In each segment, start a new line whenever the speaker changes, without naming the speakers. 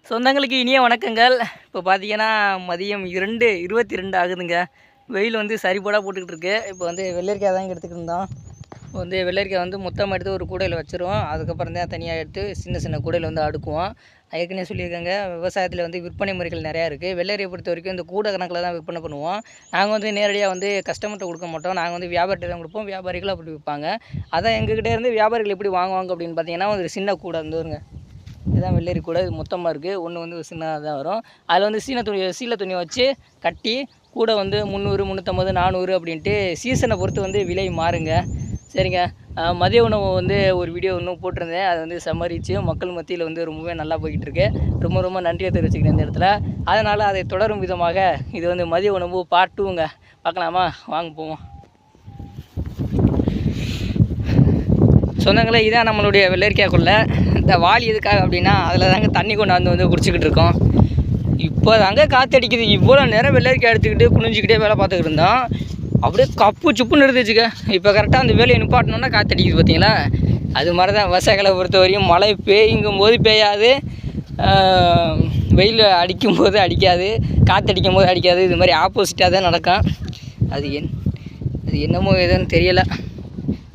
சொந்தங்களுக்கு இனிய வணக்கங்கள். இப்போ பார்த்தீங்கன்னா மதியம் 2:22 ஆகுதுங்க. வெயில் வந்து சரிபோடாக போட்டுக்கிட்டு இருக்கு. இப்போ வந்து வெள்ளரிக்காய் தான் எடுத்துக்கிட்டு இருந்தோம். இப்போ வந்து வெள்ளரிக்காய் வந்து மொத்தமாக எடுத்து ஒரு கூடையில் வச்சுருவோம். அதுக்கப்புறம் தான் தனியாக எடுத்து சின்ன சின்ன கூடையில் வந்து அடுக்குவோம். ஏற்கனவே சொல்லியிருக்காங்க, விவசாயத்தில் வந்து விற்பனை முறைகள் நிறையா இருக்குது. வெள்ளரியை பொறுத்த வரைக்கும் இந்த கூடை கணக்கில் தான் விற்பனை பண்ணுவோம். நாங்கள் வந்து நேரடியாக வந்து கஸ்டமர்கிட்ட கொடுக்க மாட்டோம். நாங்கள் வந்து வியாபாரிகிட்ட தான் கொடுப்போம். வியாபாரிகள் அப்படி விற்பாங்க. அதான் எங்ககிட்ட இருந்து வியாபாரிகள் எப்படி வாங்குவாங்க அப்படின்னு பார்த்தீங்கன்னா, ஒரு சின்ன கூடை வந்துருங்க. இதுதான் வெள்ளரி கூடை. இது மொத்தமாக இருக்குது. ஒன்று வந்து சின்னதாக தான் வரும். அதில் வந்து சீலை துணியை வச்சு கட்டி கூடை வந்து 300, 350, 400 அப்படின்ட்டு சீசனை பொறுத்து வந்து விலை மாறுங்க. சரிங்க. மதிய உணவு வந்து ஒரு வீடியோ இன்னும் போட்டிருந்தேன். அது வந்து சம்மரிச்சு மக்கள் மத்தியில் வந்து ரொம்பவே நல்லா போய்கிட்டு இருக்கு. ரொம்ப ரொம்ப நன்றியை தெரிவிச்சுக்கிறேன் இந்த இடத்துல. அதனால் அதை தொடரும் விதமாக இது வந்து மதிய உணவு பார்ட் 2ங்க. பார்க்கலாமா? வாங்க போவோம். சொந்தங்களே, இதான் நம்மளுடைய வெள்ளரிக்காய்க்குள்ளே. இந்த வாளி எதுக்காக அப்படின்னா, அதில் தாங்க தண்ணி கொண்டாந்து வந்து குடிச்சிக்கிட்டு இருக்கோம். இப்போ தாங்க காற்றடிக்குது. இவ்வளோ நேரம் வெள்ளரிக்காய் எடுத்துக்கிட்டு குனிஞ்சிக்கிட்டே வேலை பார்த்துக்கிட்டு இருந்தோம். அப்படியே கப்பு சுப்புன்னு இருந்துச்சுங்க. இப்போ கரெக்டாக அந்த வேலையை நிப்பாட்டணுன்னா காற்றடிக்குது பார்த்தீங்களா? அது மாதிரி தான் விவசாயிகளை பொறுத்த வரையும் மழை பெய்யும் போது பெய்யாது, வெயில் அடிக்கும்போது அடிக்காது, காற்றடிக்கும் போது அடிக்காது. இது மாதிரி ஆப்போசிட்டாக தான் நடக்கும். அது என்னமோ எதுன்னு தெரியலை.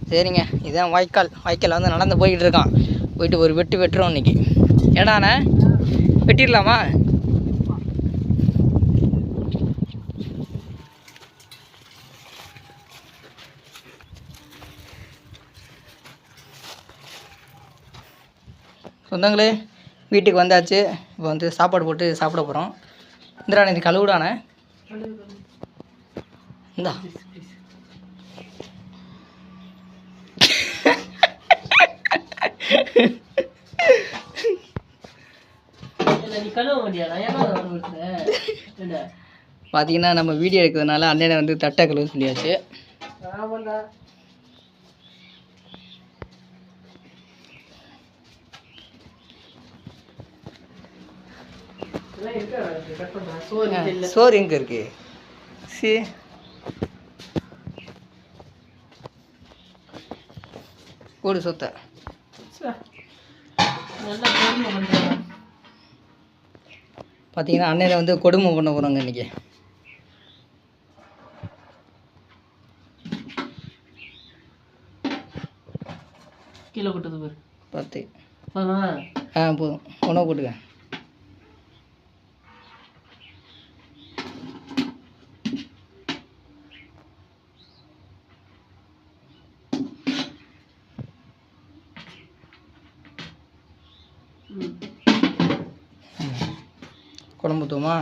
சரிங்க, இதுதான் வாய்க்கால் வந்து நடந்து போய்கிட்டு இருக்கான். போயிட்டு ஒரு வெட்டுறோம் இன்றைக்கி. ஏடாண்ணே வெட்டிடலாமா? சொந்தங்களே, வீட்டுக்கு வந்தாச்சு. இப்போ வந்து சாப்பாடு போட்டு சாப்பிட போகிறோம். இந்திரா, இது கழுவுடானே. இந்தா பார்த்தீங்கன்னா நம்ம வீடியோ எடுக்கிறதுனால அண்ணனை வந்து தட்டை கழுவு சொல்லியாச்சு. சோறு எங்கே இருக்கு? போடு சொத்த. பார்த்தீங்கன்னா அண்ணனை வந்து கொடுமை பண்ண போகிறாங்க இன்றைக்கி. கீழே போட்டது பேர் 10. போதும். உணவு போட்டுக்க. குழம்பு ஊற்றுமா?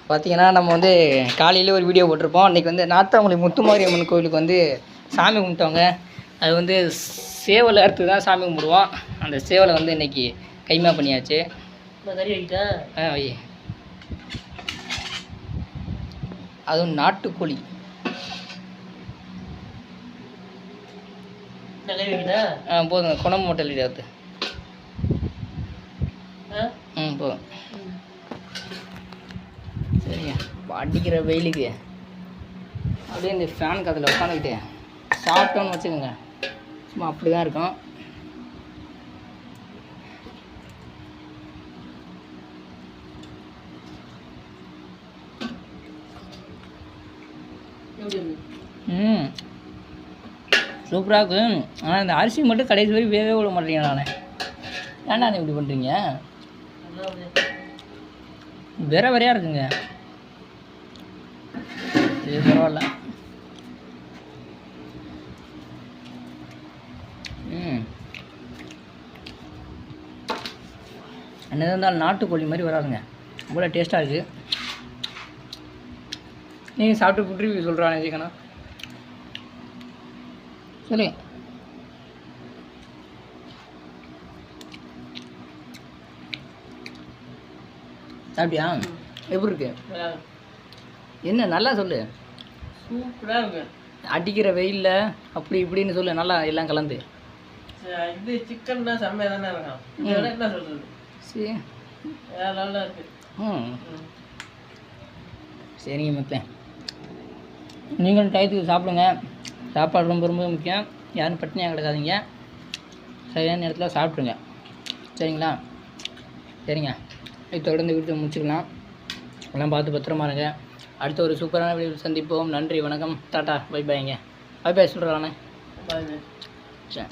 பார்த்தீங்கன்னா நம்ம வந்து காலையில் ஒரு வீடியோ போட்டிருப்போம். அன்றைக்கி வந்து நாத்தாங்குளி முத்துமாரியம்மன் கோவிலுக்கு வந்து சாமி கும்பிட்டவங்க. அது வந்து சேவலை அறுத்து தான் சாமி கும்பிடுவோம். அந்த சேவலை வந்து இன்றைக்கி கைமா பண்ணியாச்சு. கறி வைக்கிட்டேன். வை. அதுவும் நாட்டுக்கோழி. போதுங்க. குணம் மூட்டல் இடாது. போதும். சரிங்க. அடிக்கிற வெயிலுக்கு அப்படியே இந்த ஃபேன் காற்றுல உட்காந்துக்கிட்டு சாப்பிட்டோன்னு வச்சுக்கோங்க, சும்மா அப்படி தான் இருக்கும். சூப்பராக இருக்கும். ஆனால் இந்த அரிசி மட்டும் கடைசி வரை வேகவே விட மாட்டேங்க. நானே ஏன்னா இப்படி பண்ணுறீங்க? வேறையாக இருக்குங்க. இது பரவாயில்ல. என்னதான் இருந்தாலும் நாட்டுக்கோழி மாதிரி வராதுங்க. அவ்வளோ டேஸ்ட்டாக இருக்குது. நீங்கள் சாப்பிட்டு புட்டு சொல்கிறானே சிக்கனா சொல்லு. சாப்பிட்டியா? எப்படி இருக்கு? என்ன நல்லா சொல்லு. சூப்பராக இருக்கு. அடிக்கிற வெயிலில் அப்படி இப்படின்னு சொல்லு. நல்லா எல்லாம் கலந்து. இது சிக்கன் தான் செம்மையாக தானே இருக்கும். என்ன சொல்கிறது? சரி, நல்லா இருக்கு. சரிங்க மக்களே, நீங்களும் டயத்துக்கு சாப்பிடுங்க. சாப்பாடு ரொம்ப ரொம்ப முக்கியம். யாரும் பட்டினியாக கிடக்காதீங்க, சரியான நேரத்தில் சாப்பிட்ருங்க. சரிங்களா? சரிங்க, இதோட இந்த வீடியோ முடிச்சுக்கலாம். எல்லாம் பார்த்து பத்திரமா இருங்க. அடுத்த ஒரு சூப்பரான வீடியோ சந்திப்போம். நன்றி, வணக்கம், டாட்டா, பை பாய்ங்க. பை பாய் சொல்கிறானே.
பாய்.
சரி.